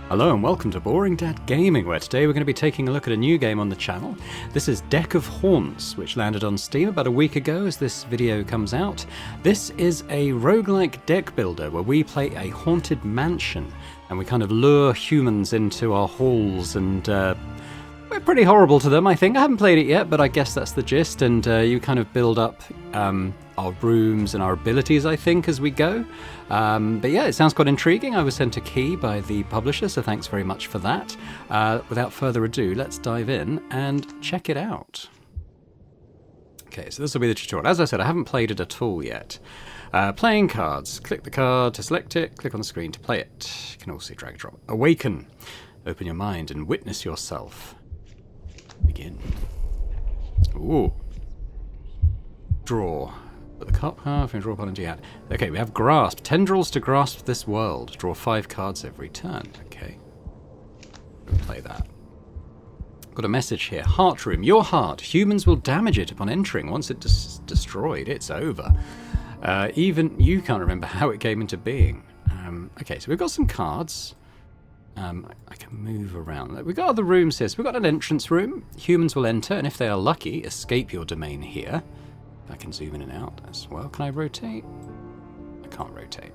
Hello and welcome to Boring Dad Gaming, where today we're going to be taking a look at a new game on the channel. This is Deck of Haunts, which landed on Steam about a week ago as this video comes out. This is a roguelike deck builder where we play a haunted mansion and we kind of lure humans into our halls and we're pretty horrible to them, I think. I haven't played it yet, but I guess that's the gist, and you kind of build up our rooms and our abilities, I think, as we go. But yeah, it sounds quite intriguing. I was sent a key by the publisher, so thanks very much for that. Without further ado, let's dive in and check it out. Okay, so this will be the tutorial. As I said, I haven't played it at all yet. Playing cards. Click the card to select it. Click on the screen to play it. You can also drag and drop. Awaken. Open your mind and witness yourself. Begin. Ooh. Draw. Put the cup half and draw upon into your hat. Okay, we have grasp. Tendrils to grasp this world. Draw 5 cards every turn. Okay. We'll play that. Got a message here. Heart room. Your heart. Humans will damage it upon entering. Once it's destroyed, it's over. Even you can't remember how it came into being. Okay, so we've got some cards. I can move around. We've got other rooms here. So we've got an entrance room. Humans will enter, and if they are lucky, escape your domain here. I can zoom in and out as well. Can I rotate? I can't rotate.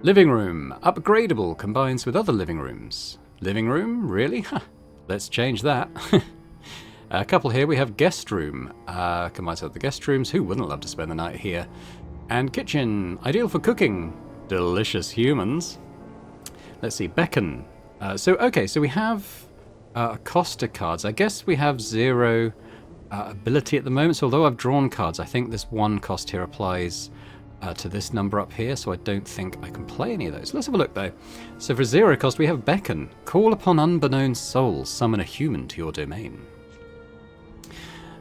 Living room. Upgradable. Combines with other living rooms. Living room? Really? Huh. Let's change that. A couple here. We have guest room. Combines with other guest rooms. Who wouldn't love to spend the night here? And kitchen. Ideal for cooking. Delicious humans. Let's see. Beckon. So we have Acosta cards. I guess we have 0 ability at the moment. So although I've drawn cards, I think this 1 cost here applies to this number up here. So I don't think I can play any of those. Let's have a look though. So for 0 cost, we have Beckon. Call upon unbeknown souls. Summon a human to your domain.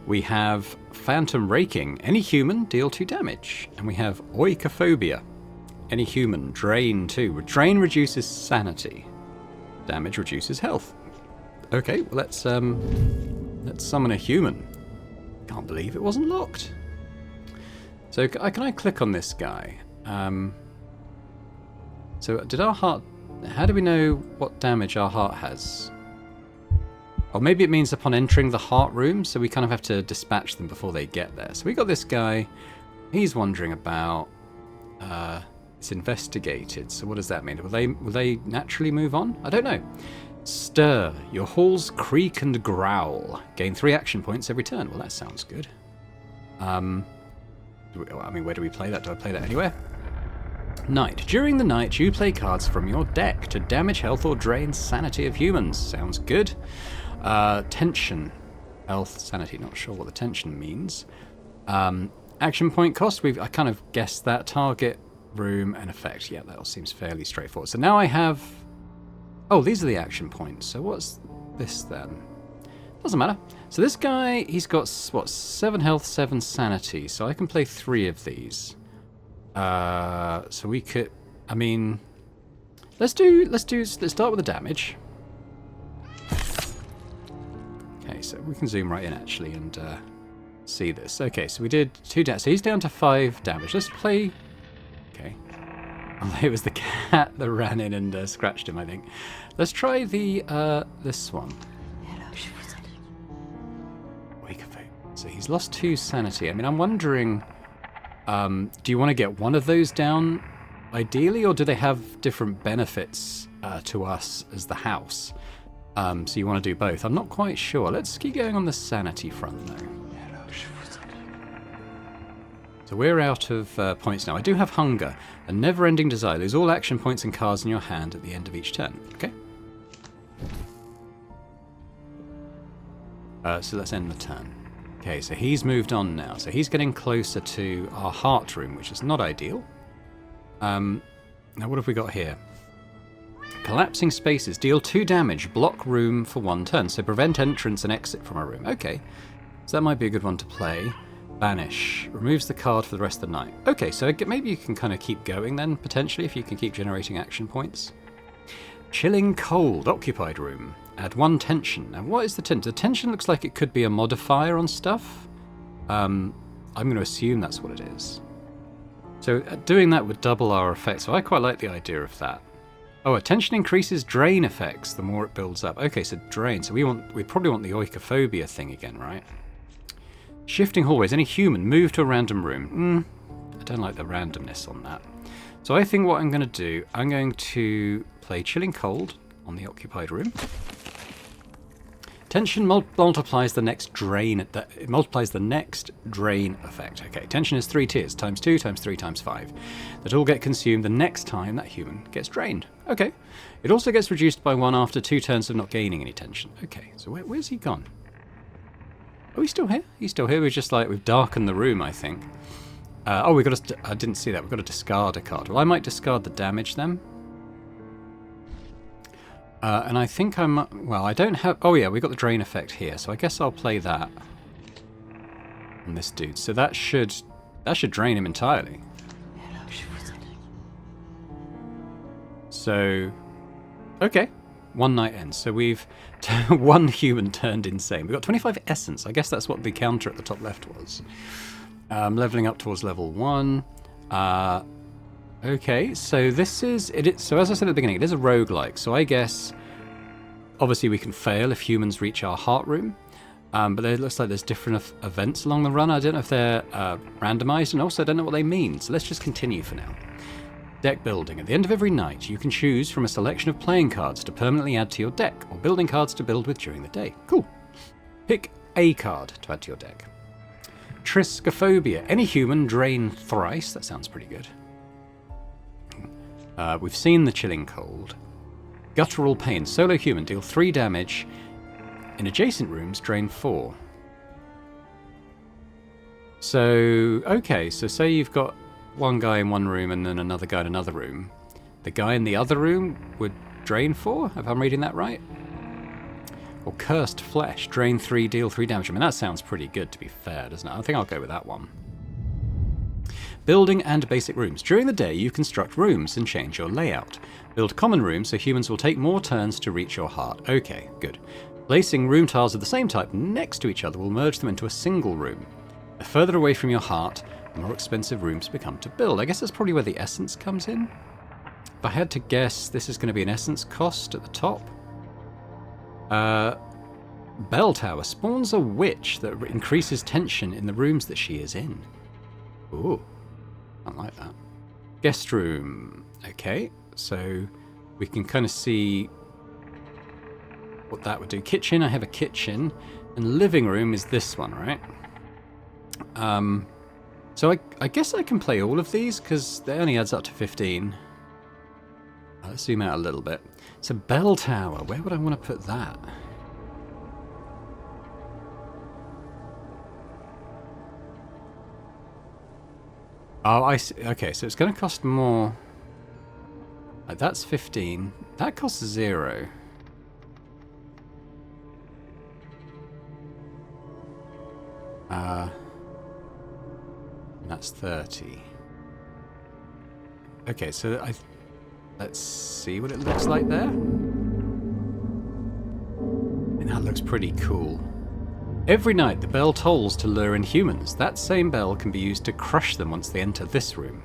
We have Phantom Raking. Any human, deal 2 damage. And we have Oikophobia. Any human, drain 2. Drain reduces sanity. Damage reduces health. Okay, well let's summon a human. Can't believe it wasn't locked. So can I click on this guy? So did our heart... How do we know what damage our heart has? Or maybe it means upon entering the heart room, so we kind of have to dispatch them before they get there. So we got this guy. He's wandering about. It's investigated. So what does that mean? Will they naturally move on? I don't know. Stir. Your halls creak and growl. Gain 3 action points every turn. Well, that sounds good. I mean, where do we play that? Do I play that anywhere? Night. During the night, you play cards from your deck to damage health or drain sanity of humans. Sounds good. Tension. Health, sanity. Not sure what the tension means. Action point cost. I kind of guessed that. Target, room, and effect. Yeah, that all seems fairly straightforward. So now I have... Oh, these are the action points. So what's this then? Doesn't matter. So this guy, he's got, what, 7 health, 7 sanity. So I can play 3 of these. So we could... I mean... Let's start with the damage. Okay, so we can zoom right in, actually, and see this. Okay, so we did 2 damage. So he's down to 5 damage. Let's play... Okay. It was the cat that ran in and scratched him, I think. Let's try the this one. Wake of Hope. So he's lost 2 sanity. I mean, I'm wondering, do you want to get one of those down, ideally, or do they have different benefits to us as the house? So you want to do both. I'm not quite sure. Let's keep going on the sanity front, though. So we're out of points now. I do have hunger. A never-ending desire. Lose all action points and cards in your hand at the end of each turn. Okay. So let's end the turn. Okay, so he's moved on now. So he's getting closer to our heart room, which is not ideal. Now what have we got here? Collapsing spaces. Deal 2 damage. Block room for 1 turn. So prevent entrance and exit from a room. Okay. So that might be a good one to play. Banish. Removes the card for the rest of the night. Okay, so maybe you can kind of keep going then, potentially, if you can keep generating action points. Chilling cold. Occupied room. Add 1 tension. Now, what is the tension? The tension looks like it could be a modifier on stuff. I'm going to assume that's what it is. So doing that would double our effect, so I quite like the idea of that. Oh, attention increases drain effects the more it builds up. Okay, so drain. So we probably want the oikophobia thing again, right? Shifting hallways. Any human move to a random room. I don't like the randomness on that. So I think what I'm going to do, I'm going to play Chilling Cold on the occupied room. Tension multiplies the next drain. It multiplies the next drain effect. Okay, tension is 3 tiers, times 2, times 3, times 5. That all get consumed the next time that human gets drained. Okay. It also gets reduced by 1 after 2 turns of not gaining any tension. Okay, so where's he gone? Oh, he's still here? He's still here. We've darkened the room, I think. Oh, we've got to... I didn't see that. We've got to discard a card. Well, I might discard the damage then. And I think I'm... Well, I don't have... Oh, yeah, we've got the drain effect here. So I guess I'll play that on this dude. So that should drain him entirely. So... Okay. One night ends. So we've... one human turned insane. We've got 25 essence. I guess that's what the counter at the top left was. Leveling up towards level 1. Okay, so this is... So as I said at the beginning, it is a roguelike. So I guess... Obviously we can fail if humans reach our heart room. But it looks like there's different events along the run. I don't know if they're randomized, and also I don't know what they mean. So let's just continue for now. Deck building. At the end of every night, you can choose from a selection of playing cards to permanently add to your deck, or building cards to build with during the day. Cool. Pick a card to add to your deck. Triskaphobia. Any human drain thrice. That sounds pretty good. We've seen the Chilling Cold. Guttural Pain. Solo human. Deal 3 damage. In adjacent rooms, drain 4. So, okay. So say you've got one guy in one room and then another guy in another room. The guy in the other room would drain 4, if I'm reading that right. Or Cursed Flesh. Drain 3, deal 3 damage. I mean, that sounds pretty good, to be fair, doesn't it? I think I'll go with that one. Building and basic rooms. During the day, you construct rooms and change your layout. Build common rooms so humans will take more turns to reach your heart. Okay, good. Placing room tiles of the same type next to each other will merge them into a single room. The further away from your heart, the more expensive rooms become to build. I guess that's probably where the essence comes in. If I had to guess, this is going to be an essence cost at the top. Bell Tower spawns a witch that increases tension in the rooms that she is in. Ooh, I like that. Guest room. Okay, so we can kind of see what that would do. Kitchen, I have a kitchen. And living room is this one, right? So I guess I can play all of these because they only adds up to 15. Let's zoom out a little bit. So Bell Tower, where would I want to put that? Oh, I see. Okay, so it's going to cost more. That's 15. That costs 0. That's 30. Okay, so let's see what it looks like there. And that looks pretty cool. Every night the bell tolls to lure in humans. That same bell can be used to crush them once they enter this room.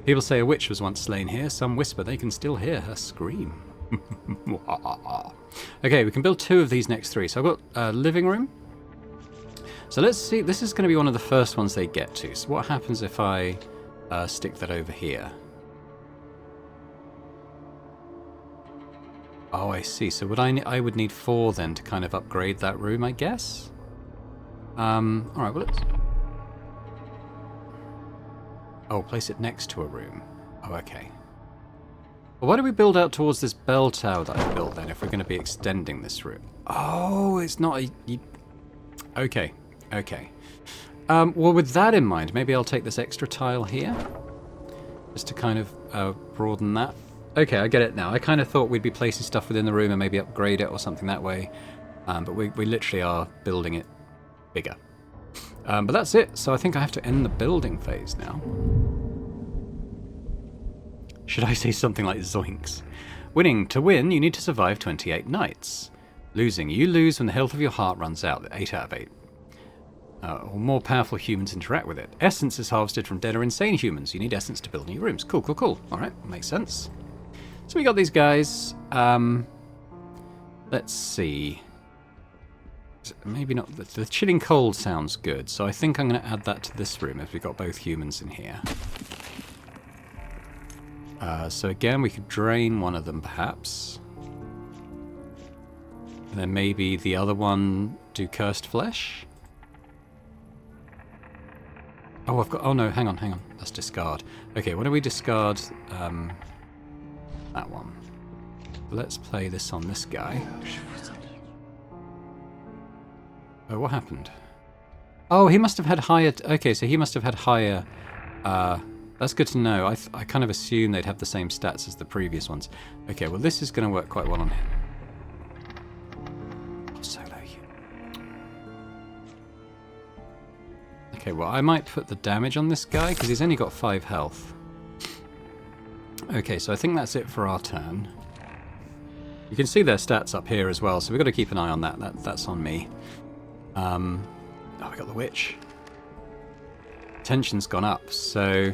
People say a witch was once slain here. Some whisper they can still hear her scream. Okay, we can build 2 of these next 3. So I've got a living room. So let's see. This is going to be one of the first ones they get to. So what happens if I stick that over here? Oh, I see. So I would need 4 then to kind of upgrade that room, I guess. All right. Well, let's. Oh, place it next to a room. Oh, okay. Well, why do we build out towards this bell tower that I built then if we're going to be extending this room? Oh, it's not a... Okay. Okay. Well, with that in mind, maybe I'll take this extra tile here. Just to kind of broaden that. Okay, I get it now. I kind of thought we'd be placing stuff within the room and maybe upgrade it or something that way. But we literally are building it bigger. But that's it. So I think I have to end the building phase now. Should I say something like zoinks? Winning. To win, you need to survive 28 nights. Losing. You lose when the health of your heart runs out. 8 out of 8. Or more powerful humans interact with it. Essence is harvested from dead or insane humans. You need essence to build new rooms. Cool, cool, cool. Alright, makes sense. So we got these guys. Let's see. Maybe not. The chilling cold sounds good, so I think I'm going to add that to this room if we've got both humans in here. So again, we could drain one of them perhaps. And then maybe the other one do cursed flesh. Oh, I've got... Oh no, hang on. Let's discard. Okay, why don't we discard that one? Let's play this on this guy. Oh, what happened? Oh, he must have had higher... Okay, so he must have had higher... that's good to know. I kind of assume they'd have the same stats as the previous ones. Okay, well this is going to work quite well on him. Solo. Okay, well I might put the damage on this guy because he's only got 5 health. Okay, so I think that's it for our turn. You can see their stats up here as well, so we've got to keep an eye on that. That's on me. Oh, we got the witch. Tension's gone up, so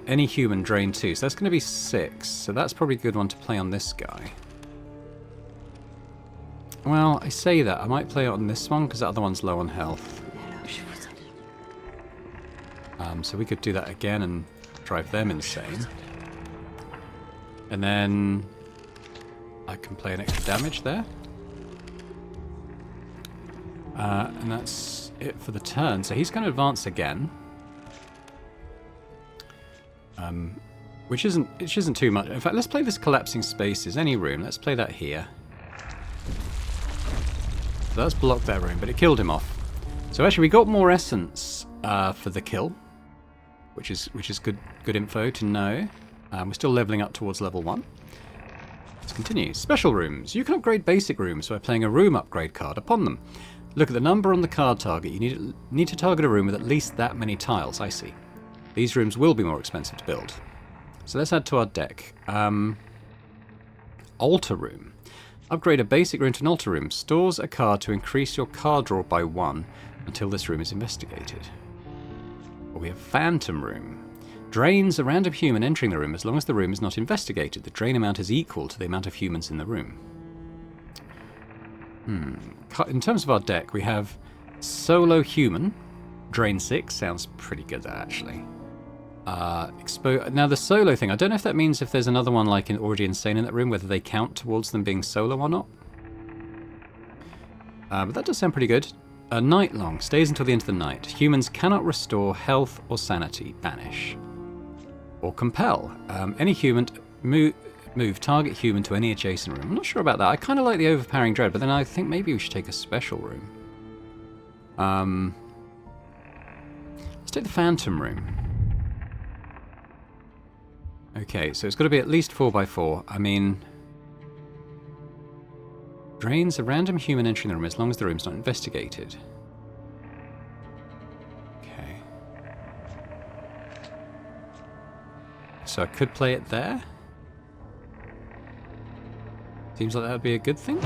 any human drain 2. So that's going to be 6. So that's probably a good one to play on this guy. Well, I say that. I might play it on this one because the other one's low on health. So we could do that again and drive them insane. And then I can play an extra damage there. And that's it for the turn. So he's going to advance again. Which isn't too much. In fact, let's play this collapsing spaces. Any room. Let's play that here. So that's blocked that room, but it killed him off. So actually we got more essence for the kill. Which is good info to know. We're still leveling up towards level 1. Let's continue. Special rooms. You can upgrade basic rooms by playing a room upgrade card upon them. Look at the number on the card target. You need to target a room with at least that many tiles. I see. These rooms will be more expensive to build. So let's add to our deck. Altar room. Upgrade a basic room to an altar room. Stores a card to increase your card draw by 1 until this room is investigated. Or we have phantom room. Drains a random human entering the room as long as the room is not investigated. The drain amount is equal to the amount of humans in the room. In terms of our deck, we have solo human. Drain 6 sounds pretty good, actually. Now the solo thing, I don't know if that means if there's another one like already insane in that room, whether they count towards them being solo or not. But that does sound pretty good. A night long stays until the end of the night. Humans cannot restore health or sanity. Banish. Or compel. Any human move target human to any adjacent room. I'm not sure about that. I kind of like the overpowering dread, but then I think maybe we should take a special room. Let's take the phantom room. Okay, so it's got to be at least 4x4. I mean, drains a random human entering the room as long as the room's not investigated. Okay. So I could play it there. Seems like that would be a good thing.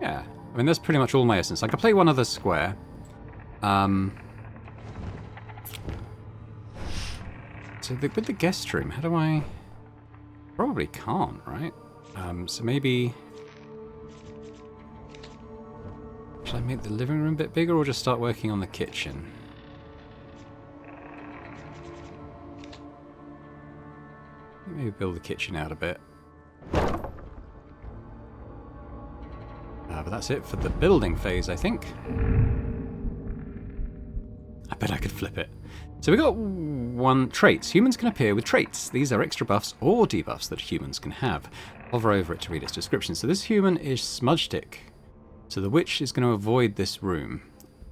Yeah. I mean, that's pretty much all my essence. I could play one other square. So with the guest room, how do I... Probably can't, right? So maybe... Should I make the living room a bit bigger or just start working on the kitchen? Maybe build the kitchen out a bit. But that's it for the building phase, I think. I bet I could flip it. So we got one traits. Humans can appear with traits. These are extra buffs or debuffs that humans can have. Hover over it to read its description. So this human is Smudge Stick. So the witch is going to avoid this room.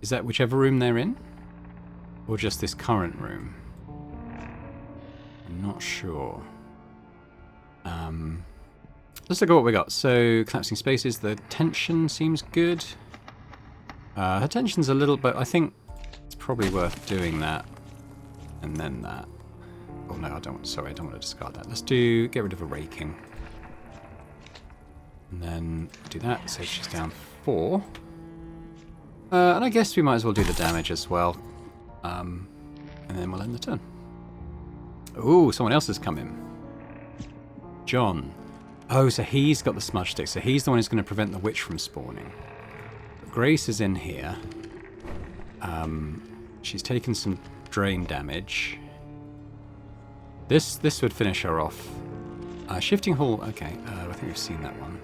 Is that whichever room they're in? Or just this current room? I'm not sure. Let's look at what we got. So, collapsing spaces, the tension seems good. Her tension's a little bit... I think it's probably worth doing that. And then that. Oh no, I don't want to discard that. Let's get rid of a raking. And then do that, so she's down 4. And I guess we might as well do the damage as well. And then we'll end the turn. Ooh, someone else has come in. John. Oh, so he's got the smudge stick. So he's the one who's going to prevent the witch from spawning. Grace is in here. She's taken some drain damage. This would finish her off. Shifting Hall. Okay, I think we've seen that one.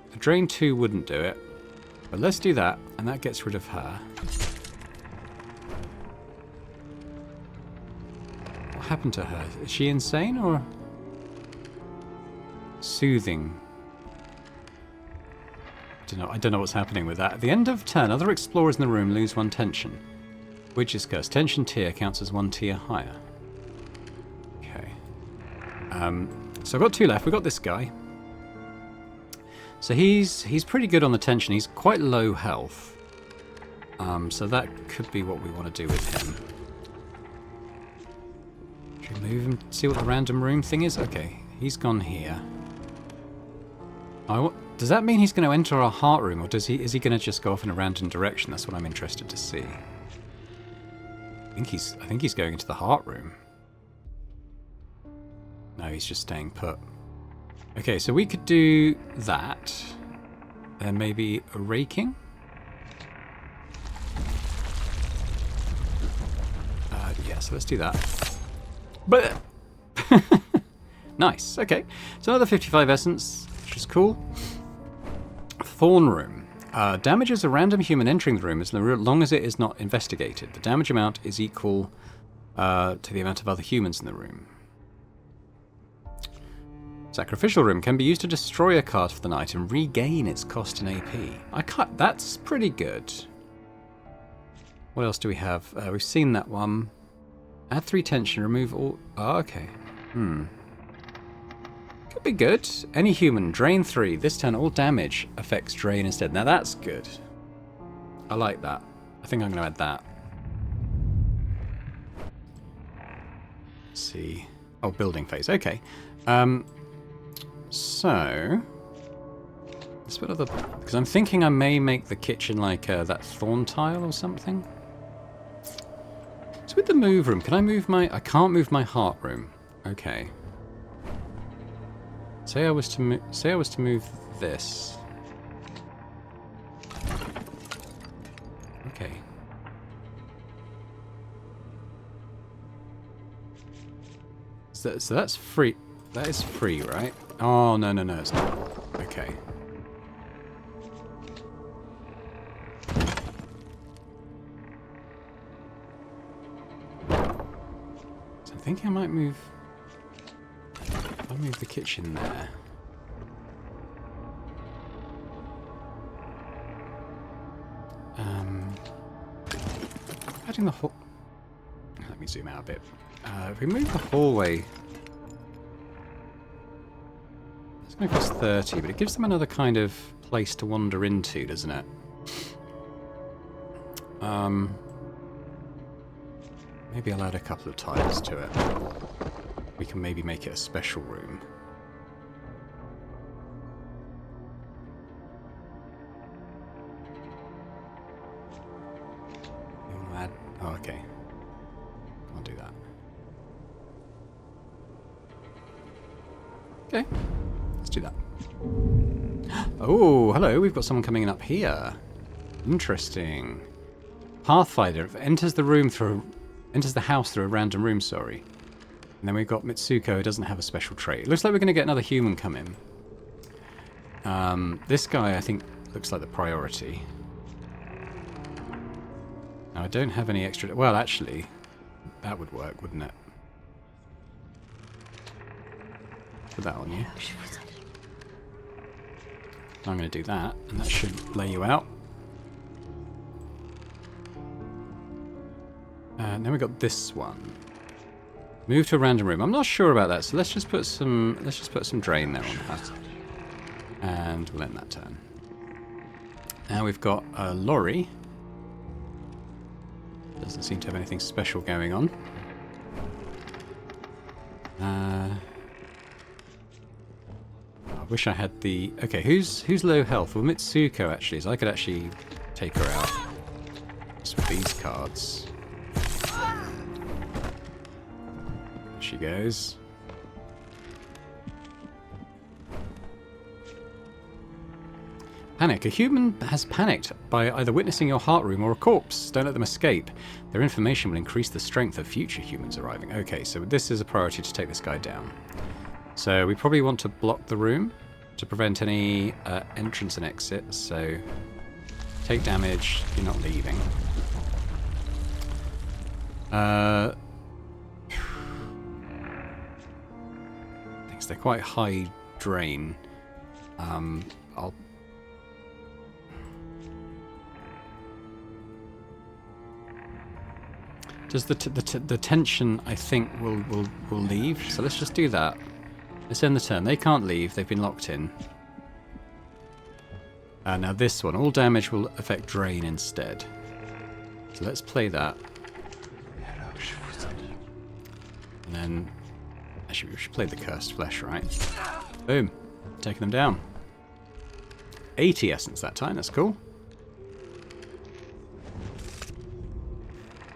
The Drain 2 wouldn't do it. But let's do that, and that gets rid of her. What happened to her? Is she insane or soothing? I don't know what's happening with that. At the end of turn, other explorers in the room lose 1 tension. Witch's Curse. Tension tier counts as 1 tier higher. Okay. So I've got 2 left. We've got this guy. So he's pretty good on the tension. He's quite low health. So that could be what we want to do with him. Should we move him? See what the random room thing is? Okay, he's gone here. Does that mean he's going to enter our heart room, or is he going to just go off in a random direction? That's what I'm interested to see. I think he's going into the heart room. No, he's just staying put. Okay, so we could do that. And maybe a raking? Yeah, so let's do that. But nice, okay. So another 55 essence, which is cool. Thorn Room. Damages a random human entering the room as long as it is not investigated. The damage amount is equal to the amount of other humans in the room. Sacrificial Room can be used to destroy a card for the night and regain its cost in AP. That's pretty good. What else do we have? We've seen that one. Add 3 tension, remove all... Oh, okay. Could be good. Any human, drain 3. This turn, all damage affects drain instead. Now that's good. I like that. I think I'm going to add that. Let's see. Oh, building phase. Okay. So... let's put other... because I'm thinking I may make the kitchen like that thorn tile or something. So with the move room, can I move my... I can't move my heart room. Okay. Say I was to move this. Okay. So that's free. That is free, right? Oh, no, it's not. Okay. So I think I might move... I'll move the kitchen there. Adding the hall... Let me zoom out a bit. If we move the hallway... It's going to cost 30, but it gives them another kind of place to wander into, doesn't it? Maybe I'll add a couple of tiles to it. We can maybe make it a special room. You want to add... oh, okay. I'll do that. Okay. Let's do that. Oh, hello. We've got someone coming up here. Interesting. Pathfinder enters the room through... enters the house through a random room, sorry. And then we've got Mitsuko, who doesn't have a special trait. It looks like we're going to get another human come in. This guy, I think, looks like the priority. Now, I don't have any extra... well, actually, that would work, wouldn't it? Put that on you. I'm going to do that, and that should lay you out. And then we've got this one. Move to a random room. I'm not sure about that, so let's just put some drain there on that. And we'll end that turn. Now we've got a lorry. Doesn't seem to have anything special going on. I wish I had the... okay, who's low health? Well, Mitsuko actually, so I could actually take her out. Just with these cards. She goes. Panic. A human has panicked by either witnessing your heart room or a corpse. Don't let them escape. Their information will increase the strength of future humans arriving. Okay, so this is a priority to take this guy down. So we probably want to block the room to prevent any entrance and exit. So take damage. You're not leaving. Thinks they're quite high drain. I'll. Does the tension, I think, will leave? So let's just do that. Let's end the turn. They can't leave. They've been locked in. Now this one, all damage will affect drain instead. So let's play that. And then, actually, we should play the cursed flesh, right? Boom, taking them down. 80 essence that time. That's cool.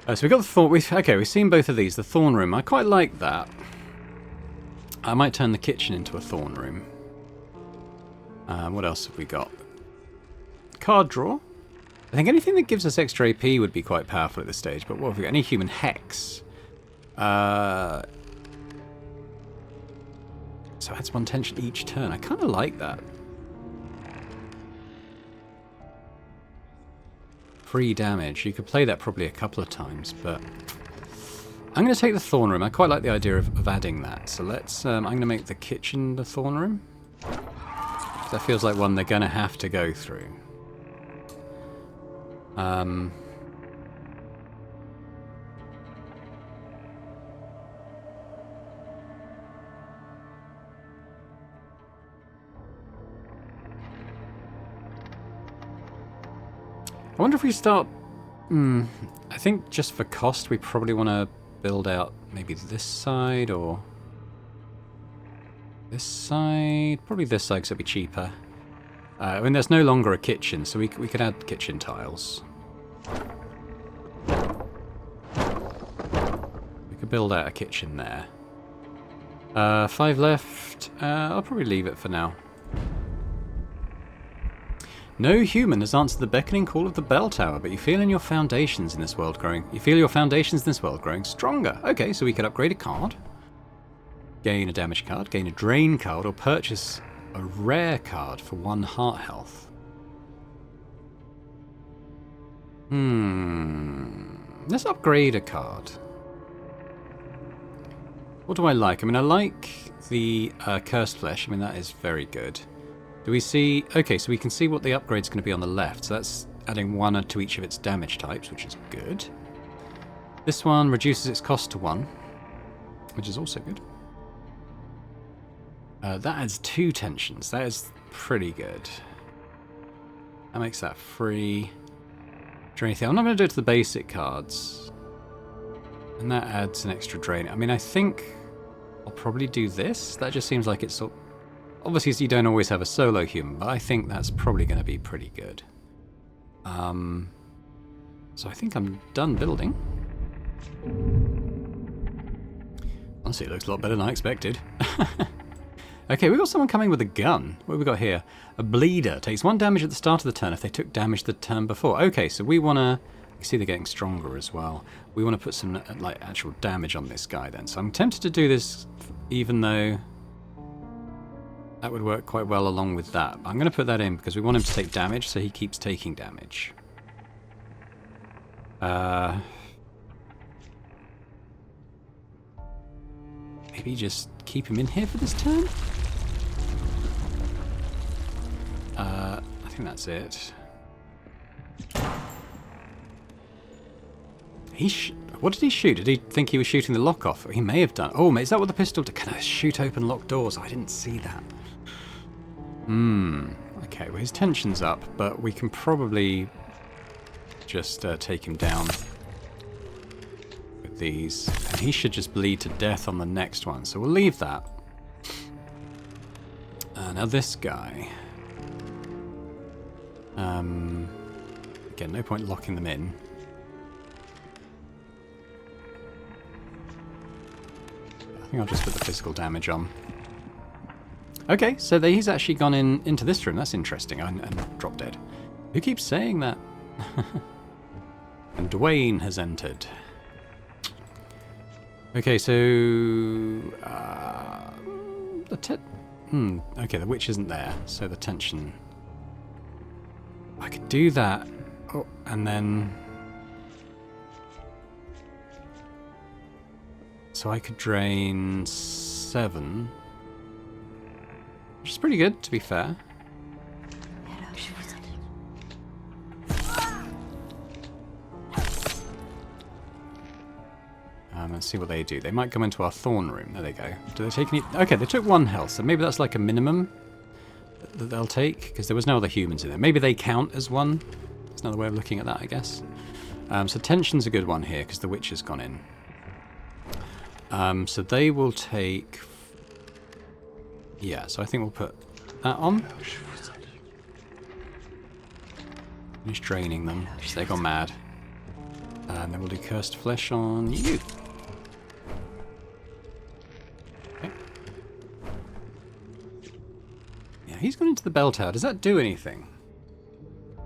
So we got the thorn. Okay, we've seen both of these. The thorn room. I quite like that. I might turn the kitchen into a thorn room. What else have we got? Card draw. I think anything that gives us extra AP would be quite powerful at this stage. But what have we got? Any human hex. So adds 1 tension each turn. I kind of like that. Free damage. You could play that probably a couple of times, but I'm going to take the thorn room. I quite like the idea of adding that. So let's. I'm going to make the kitchen the thorn room. That feels like one they're going to have to go through. I wonder if we start... I think just for cost, we probably want to build out maybe this side or... this side? Probably this side because it'll be cheaper. I mean, there's no longer a kitchen, so we could add kitchen tiles. We could build out a kitchen there. 5 left. I'll probably leave it for now. No human has answered the beckoning call of the bell tower, but you feel your foundations in this world growing. You feel your foundations in this world growing stronger. Okay, so we could upgrade a card, gain a damage card, gain a drain card, or purchase a rare card for 1 heart health. Let's upgrade a card. What do I like? I mean, I like the cursed flesh. I mean, that is very good. Do we see... okay, so we can see what the upgrade's going to be on the left. So that's adding 1 to each of its damage types, which is good. This one reduces its cost to 1, which is also good. That adds 2 tensions. That is pretty good. That makes that free. Drain thing. I'm not going to do it to the basic cards. And that adds an extra drain. I mean, I think I'll probably do this. That just seems like it's sort... obviously, you don't always have a solo human, but I think that's probably going to be pretty good. So I think I'm done building. Honestly, it looks a lot better than I expected. Okay, we've got someone coming with a gun. What have we got here? A bleeder. Takes 1 damage at the start of the turn if they took damage the turn before. Okay, so we want to... you see they're getting stronger as well. We want to put some like actual damage on this guy then. So I'm tempted to do this even though... that would work quite well along with that. I'm going to put that in because we want him to take damage, so he keeps taking damage. Maybe just keep him in here for this turn? I think that's it. What did he shoot? Did he think he was shooting the lock off? He may have done. Oh, is that what the pistol did? Can I shoot open locked doors? I didn't see that. Okay, well his tension's up, but we can probably just take him down with these. And he should just bleed to death on the next one, so we'll leave that. Now this guy. Again, no point locking them in. I think I'll just put the physical damage on. Okay, so he's actually gone into this room. That's interesting. And dropped dead. Who keeps saying that? And Dwayne has entered. Okay, so okay, the witch isn't there, so the tension. I could do that. Oh, and then so I could drain 7, which is pretty good, to be fair. Let's see what they do. They might come into our thorn room. There they go. Do they take any? Okay, they took 1 health, so maybe that's like a minimum that they'll take, because there was no other humans in there. Maybe they count as 1. That's another way of looking at that, I guess. So tension's a good one here, because the witch has gone in. So they will take... Yeah, so I think we'll put that on. Finish draining them, so they gone mad. And then we'll do Cursed Flesh on you. Okay. Yeah, he's gone into the bell tower. Does that do anything?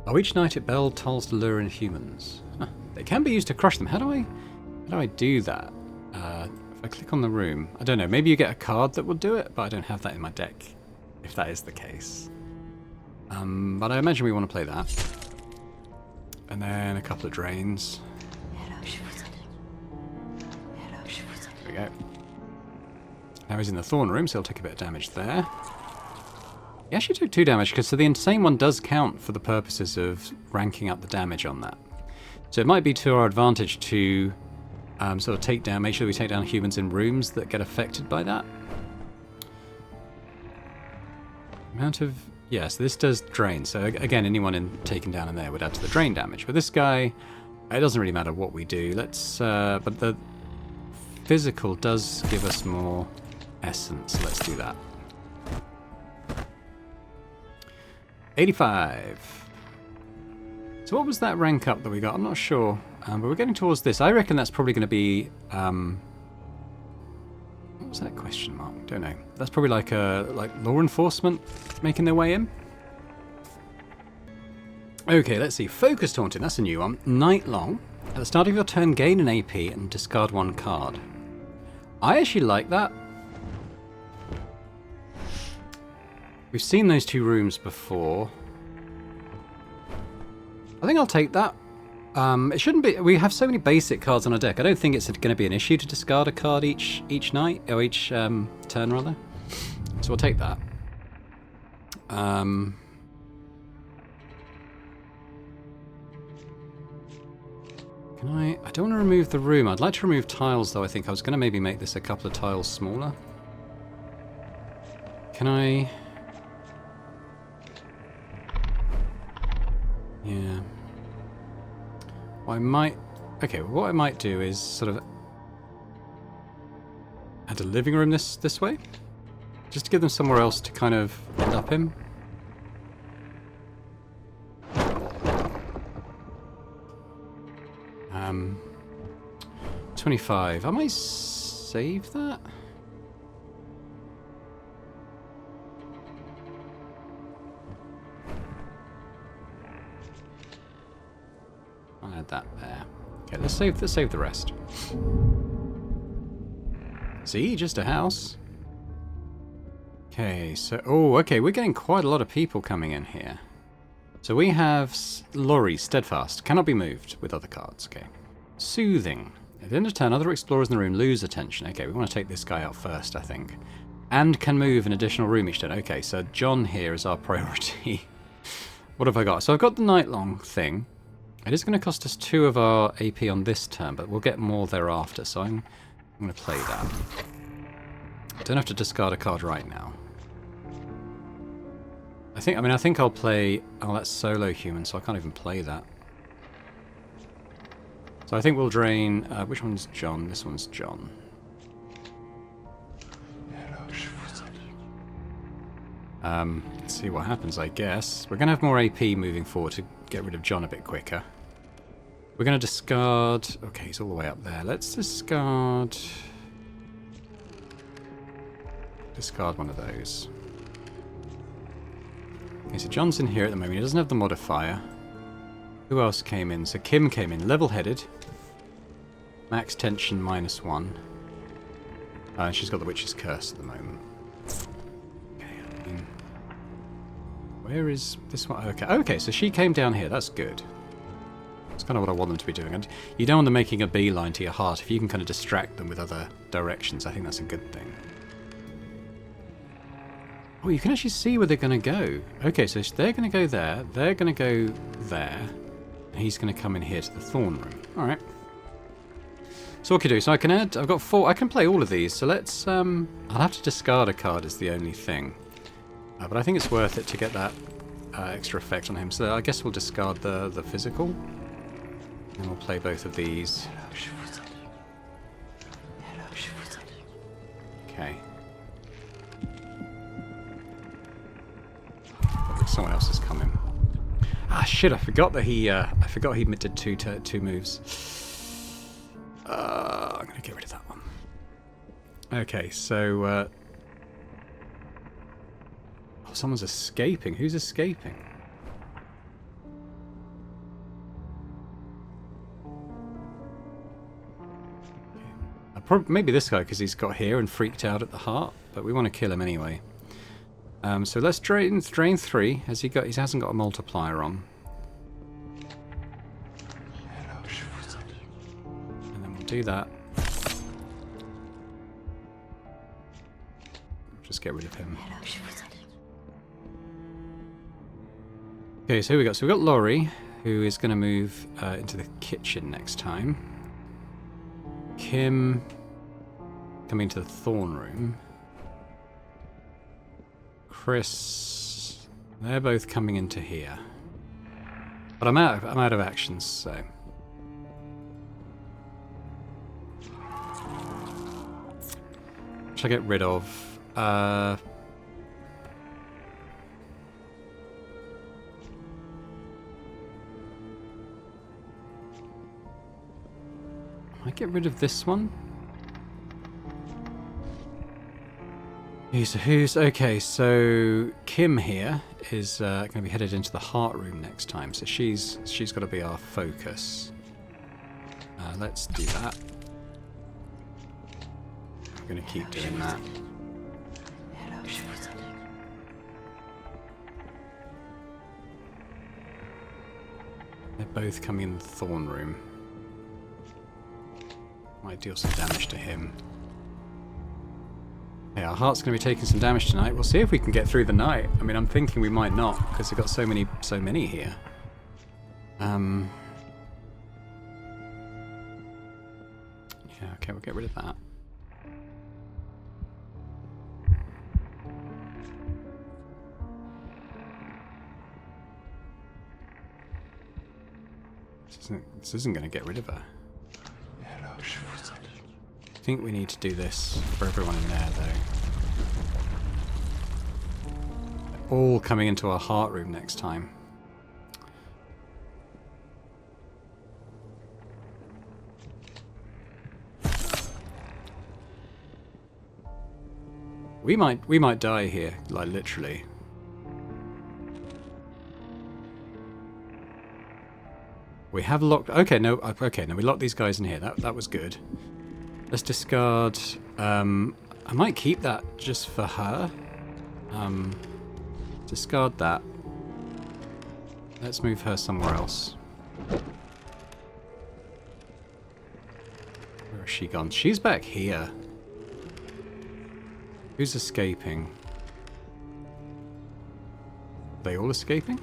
Oh, each night it bell tolls to lure in humans. Huh. They can be used to crush them. How do I do that? If I click on the room, I don't know. Maybe you get a card that will do it, but I don't have that in my deck. If that is the case. But I imagine we want to play that. And then a couple of drains. There we go. Now he's in the thorn room, so he'll take a bit of damage there. He actually took 2 damage, because so the insane one does count for the purposes of ranking up the damage on that. So it might be to our advantage to sort of take down, make sure we take down humans in rooms that get affected by that. Amount of... Yes, this does drain, so again, anyone taken down in there would add to the drain damage. But this guy, it doesn't really matter what we do. Let's, but the physical does give us more essence, so let's do that. 85. So what was that rank up that we got? I'm not sure, but we're getting towards this. I reckon that's probably going to be, what was that question mark? Don't know. That's probably like law enforcement making their way in. Okay, let's see. Focused Haunting, that's a new one. Night long. At the start of your turn, gain an AP and discard 1 card. I actually like that. We've seen those 2 rooms before. I think I'll take that. It shouldn't be... We have so many basic cards on our deck. I don't think it's going to be an issue to discard a card each night, or each turn, rather. So we'll take that. Can I don't want to remove the room. I'd like to remove tiles, though, I think. I was going to maybe make this a couple of tiles smaller. Can I... Yeah. Well, I might... Okay, well, what I might do is sort of add a living room this way. Just to give them somewhere else to kind of end up in. Um, 25. I might save that. I'll add that there. Okay, let's save the rest. See, just a house. Okay, so okay, we're getting quite a lot of people coming in here. So we have Laurie, Steadfast, cannot be moved with other cards. Okay, Soothing. At the end of turn, other explorers in the room lose attention. Okay, we want to take this guy out first, I think. And can move an additional room each turn. Okay, so John here is our priority. What have I got? So I've got the night-long thing. It is going to cost us 2 of our AP on this turn, but we'll get more thereafter, so I'm going to play that. I don't have to discard a card right now. I think I'll play... Oh, that's solo human, so I can't even play that. So I think we'll drain... which one's John? This one's John. Let's see what happens, I guess. We're going to have more AP moving forward to get rid of John a bit quicker. We're going to discard... Okay, he's all the way up there. Let's discard... Discard one of those. Okay, so John's in here at the moment. He doesn't have the modifier. Who else came in? So Kim came in. Level-headed. Max tension -1. And she's got the Witch's Curse at the moment. Okay, I mean... Where is this one? Okay, okay, so she came down here. That's good. That's kind of what I want them to be doing. And you don't want them making a beeline to your heart. If you can kind of distract them with other directions, I think that's a good thing. Oh, you can actually see where they're going to go. Okay, so they're going to go there. They're going to go there. And he's going to come in here to the Thorn Room. Alright. So what can I do? So I can add... I've got 4... I can play all of these. So let's... I'll have to discard a card is the only thing. But I think it's worth it to get that extra effect on him. So I guess we'll discard the physical. And we'll play both of these. Okay. Someone else is coming. Ah, shit! I forgot that he. I forgot he did two moves. I'm gonna get rid of that one. Okay, so. Oh, someone's escaping. Who's escaping? Maybe this guy because he's got here and freaked out at the heart. But we want to kill him anyway. So let's drain 3. Has he got? He hasn't got a multiplier on. And then we'll do that. Just get rid of him. Okay, so here we go. So we've got Laurie, who is going to move into the kitchen next time. Kim coming to the Thorn Room. Chris, they're both coming into here, but I'm out of actions. So should I get rid of? I get rid of this one. Who's okay? So Kim here is going to be headed into the Heart Room next time. So she's got to be our focus. Let's do that. I'm going to keep doing that. They're both coming in the Thorn Room. Might deal some damage to him. Yeah, our heart's going to be taking some damage tonight. We'll see if we can get through the night. I mean, I'm thinking we might not, because we've got so many here. Yeah, okay, we'll get rid of that. This isn't going to get rid of her. I think we need to do this for everyone in there, though. They're all coming into our Heart Room next time. We might die here, like literally. We have locked. Okay, no. Okay, no. We locked these guys in here. That was good. Let's discard. I might keep that just for her. Discard that. Let's move her somewhere else. Where has she gone? She's back here. Who's escaping? Are they all escaping?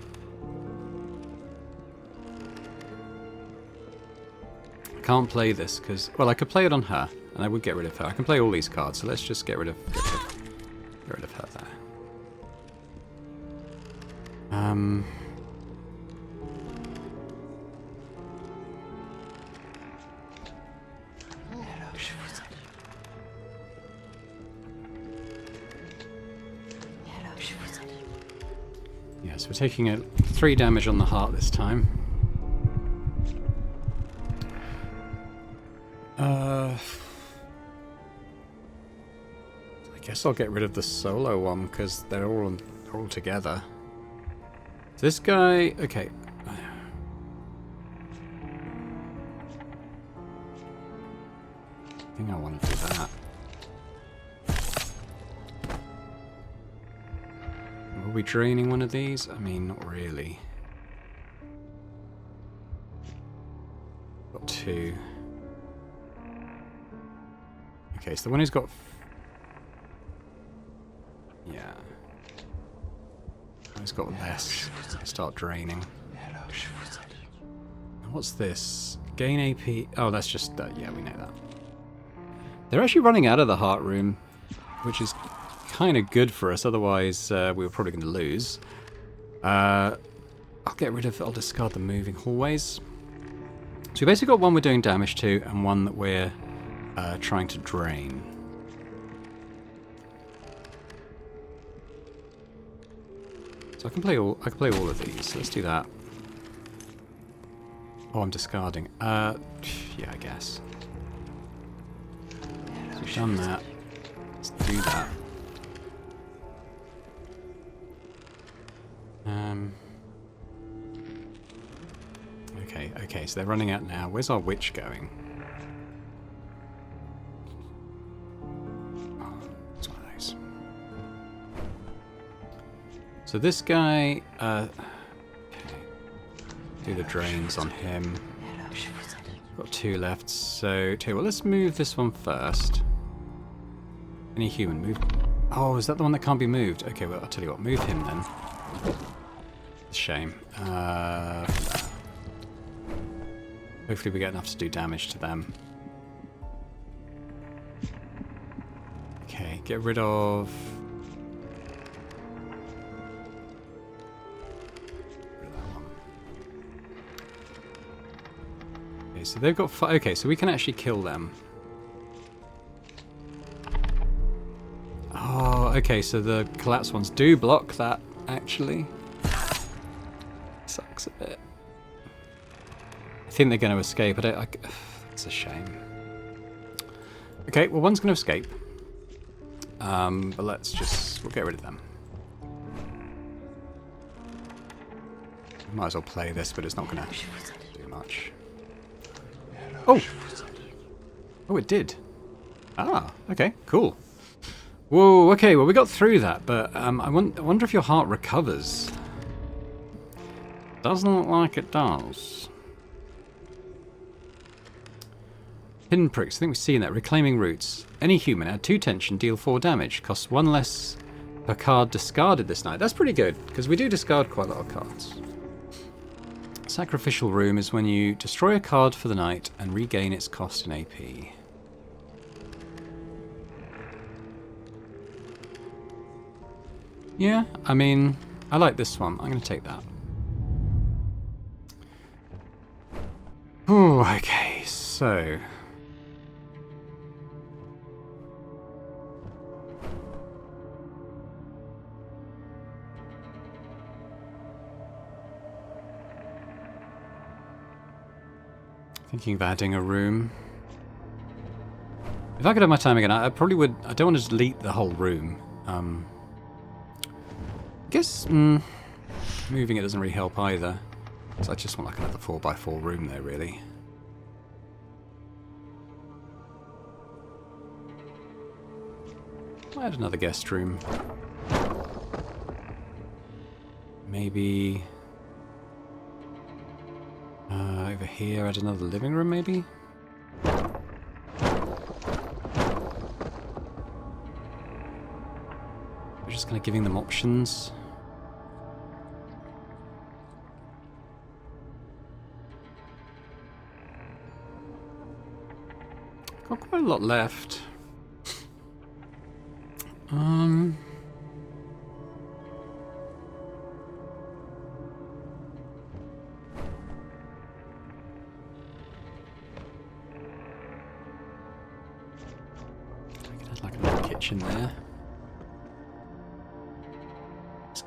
I can't play this because, well, I could play it on her, and I would get rid of her. I can play all these cards, so let's just get rid of her there. Yeah, so we're taking 3 damage on the heart this time. I guess I'll get rid of the solo one because they're all together. this guy... Okay. I think I want to do that. Are we draining one of these? I mean, not really. Got 2. Okay, so the one who's got... Yeah. Who's got less? Start draining. What's this? Gain AP... Oh, that's just... yeah, we know that. They're actually running out of the heart room, which is kind of good for us, otherwise we were probably going to lose. I'll get rid of... I'll discard the moving hallways. So we basically got one we're doing damage to, and one that we're trying to drain. So I can play all of these. So let's do that. Oh, I'm discarding. Yeah, I guess. So we've done that. Let's do that. Okay, so they're running out now. Where's our witch going? Oh, it's one of those. So this guy, okay. Do the drains on him. Got 2 left, so well, let's move this one first. Any human move? Oh, is that the one that can't be moved? Okay, well, I'll tell you what, move him then. It's a shame. Hopefully we get enough to do damage to them. Okay, get rid of... that one. Okay, so they've got 5... Okay, so we can actually kill them. Oh, okay, so the collapse ones do block that, actually. Sucks a bit. I think they're going to escape. It's a shame. Okay, well, one's going to escape. But we'll get rid of them. Might as well play this, but it's not going to do much. Oh! Oh, it did. Ah, okay, cool. Whoa, okay, well, we got through that, but I wonder if your heart recovers. Doesn't look like it does. Pinpricks, I think we've seen that. Reclaiming roots. Any human, add 2 tension, deal 4 damage. Costs 1 less per card discarded this night. That's pretty good, because we do discard quite a lot of cards. Sacrificial Room is when you destroy a card for the night and regain its cost in AP. Yeah, I mean, I like this one. I'm going to take that. Ooh, okay, so... Thinking of adding a room. If I could have my time again, I probably would... I don't want to delete the whole room. I guess moving it doesn't really help either. So I just want like another 4x4 room there, really. I'll add another guest room. Maybe... over here, add another living room, maybe? We're just kind of giving them options. Got quite a lot left. Like a kitchen there.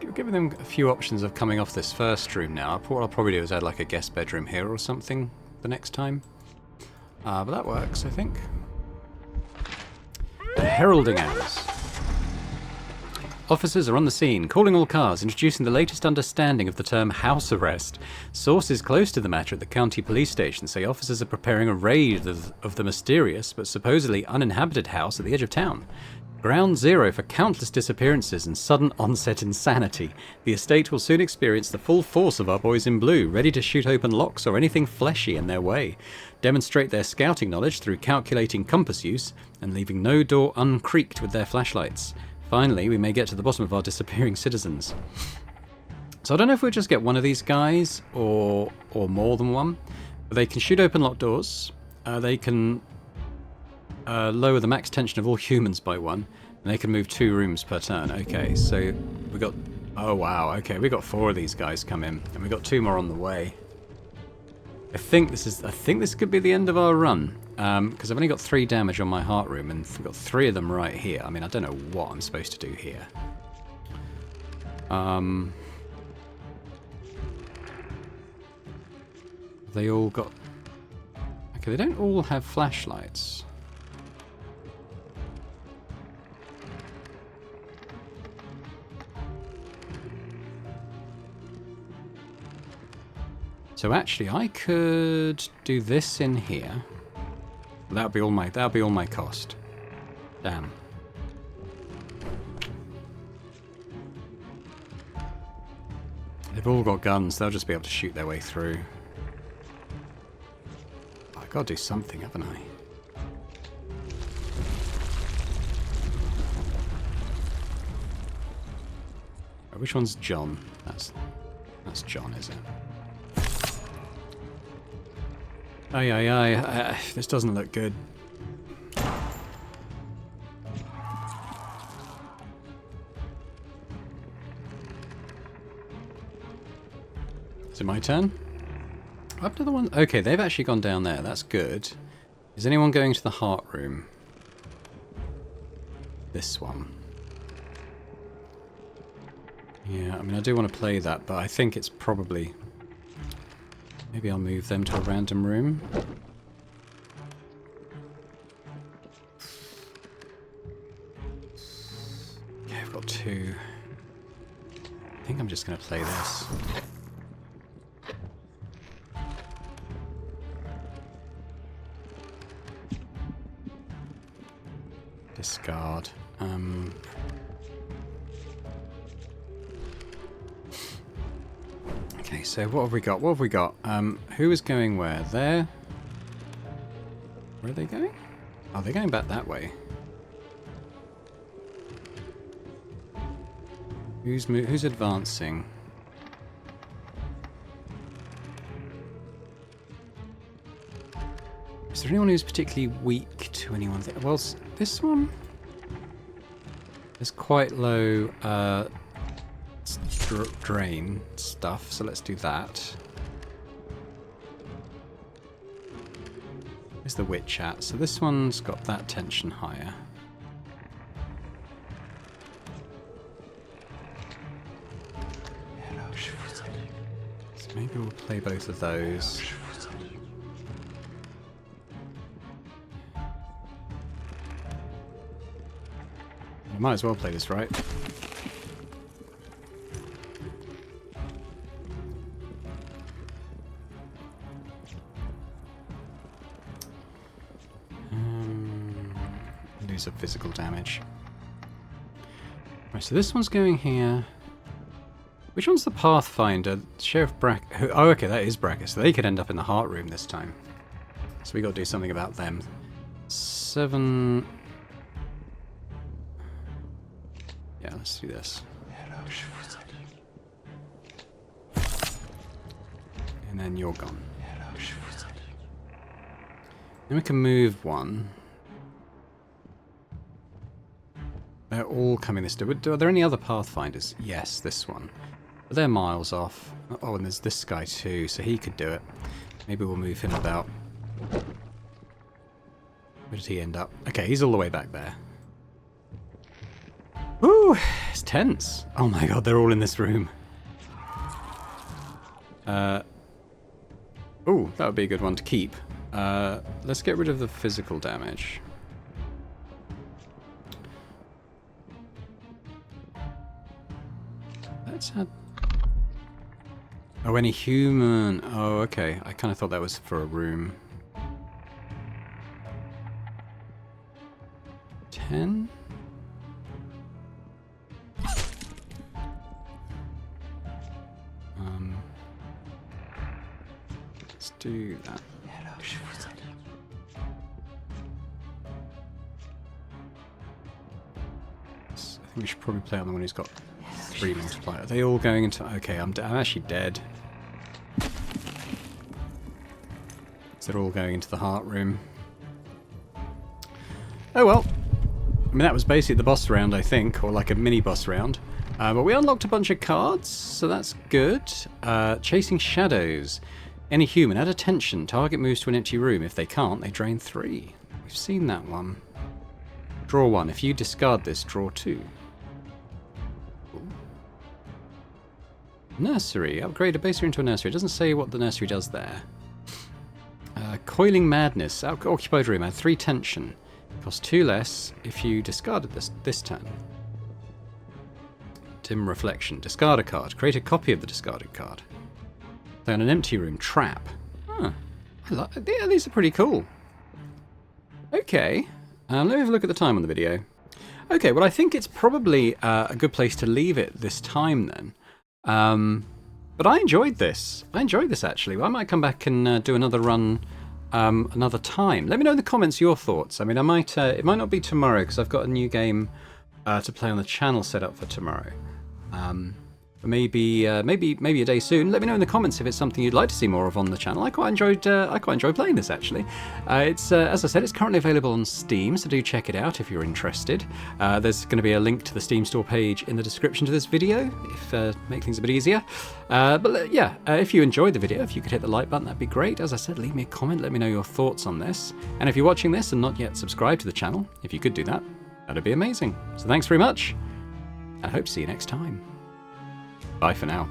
We're giving them a few options of coming off this first room now. What I'll probably do is add like a guest bedroom here or something the next time. But that works, I think. Heralding hours. Officers are on the scene, calling all cars, introducing the latest understanding of the term house arrest. Sources close to the matter at the county police station say officers are preparing a raid of the mysterious but supposedly uninhabited house at the edge of town. Ground zero for countless disappearances and sudden onset insanity. The estate will soon experience the full force of our boys in blue, ready to shoot open locks or anything fleshy in their way, demonstrate their scouting knowledge through calculating compass use, and leaving no door uncreaked with their flashlights. Finally, we may get to the bottom of our disappearing citizens. So I don't know if we'll just get one of these guys, or more than one. But they can shoot open locked doors, they can lower the max tension of all humans by 1, and they can move 2 rooms per turn. Okay, so we got... Oh wow, okay, we got 4 of these guys come in, and we got 2 more on the way. I think this could be the end of our run, because I've only got 3 damage on my heart room, and we've got 3 of them right here. I mean, I don't know what I'm supposed to do here. They all got... Okay, they don't all have flashlights. So actually, I could do this in here. That'll be all my cost. Damn. They've all got guns. They'll just be able to shoot their way through. I've got to do something, haven't I? Oh, which one's John? That's John, is it? Aye. This doesn't look good. Is it my turn? Up to the one... Okay, they've actually gone down there. That's good. Is anyone going to the heart room? This one. Yeah, I mean, I do want to play that, but I think it's probably... Maybe I'll move them to a random room. Okay, I've got 2. I think I'm just going to play this. Discard. Okay, so what have we got? What have we got? Who is going where? There? Where are they going? Oh, they're going back that way. Who's advancing? Is there anyone who's particularly weak to anyone? Well, this one is quite low drain stuff, so let's do that. Where's the witch at? So this one's got that tension higher. So maybe we'll play both of those. I might as well play this, right? Lose a physical damage. Right, so this one's going here. Which one's the Pathfinder? Sheriff Brack... Oh, okay, that is Bracker, so they could end up in the heart room this time. So we got to do something about them. 7... Yeah, let's do this. And then you're gone. Then we can move 1. They're all coming this way. Are there any other Pathfinders? Yes, this one. But they're miles off. Oh, and there's this guy too, so he could do it. Maybe we'll move him about. Where did he end up? Okay, he's all the way back there. Ooh, it's tense. Oh my god, they're all in this room. Ooh, that would be a good one to keep. Let's get rid of the physical damage. Let's add... Oh, any human. Oh, okay. I kind of thought that was for a room. 10? Let's do that. I think we should probably play on the one who's got 3 multiplier. Are they all going into... Okay, I'm actually dead. So they're all going into the heart room. Oh well. I mean, that was basically the boss round, I think, or like a mini boss round. But we unlocked a bunch of cards, so that's good. Chasing shadows. Any human, add attention. Target moves to an empty room. If they can't, they drain 3. We've seen that one. Draw 1. If you discard this, draw 2. Nursery. Upgrade a base room to a nursery. It doesn't say what the nursery does there. Coiling Madness. Occupied room. Add 3 tension. Costs 2 less if you discarded this turn. Dim Reflection. Discard a card. Create a copy of the discarded card. Play on an empty room. Trap. Huh. Yeah, these are pretty cool. Okay. Let me have a look at the time on the video. Okay, well I think it's probably a good place to leave it this time then. But I enjoyed this. I enjoyed this actually. I might come back and do another run another time. Let me know in the comments your thoughts. I mean, I might it might not be tomorrow because I've got a new game to play on the channel set up for tomorrow. But maybe a day soon. Let me know in the comments if it's something you'd like to see more of on the channel. I quite enjoyed playing this actually. It's as I said, it's currently available on Steam, so do check it out if you're interested. There's going to be a link to the Steam store page in the description to this video, if make things a bit easier. But yeah, if you enjoyed the video, if you could hit the like button, that'd be great. As I said, leave me a comment, let me know your thoughts on this. And if you're watching this and not yet subscribed to the channel, if you could do that, that'd be amazing. So thanks very much, and I hope to see you next time. Bye for now.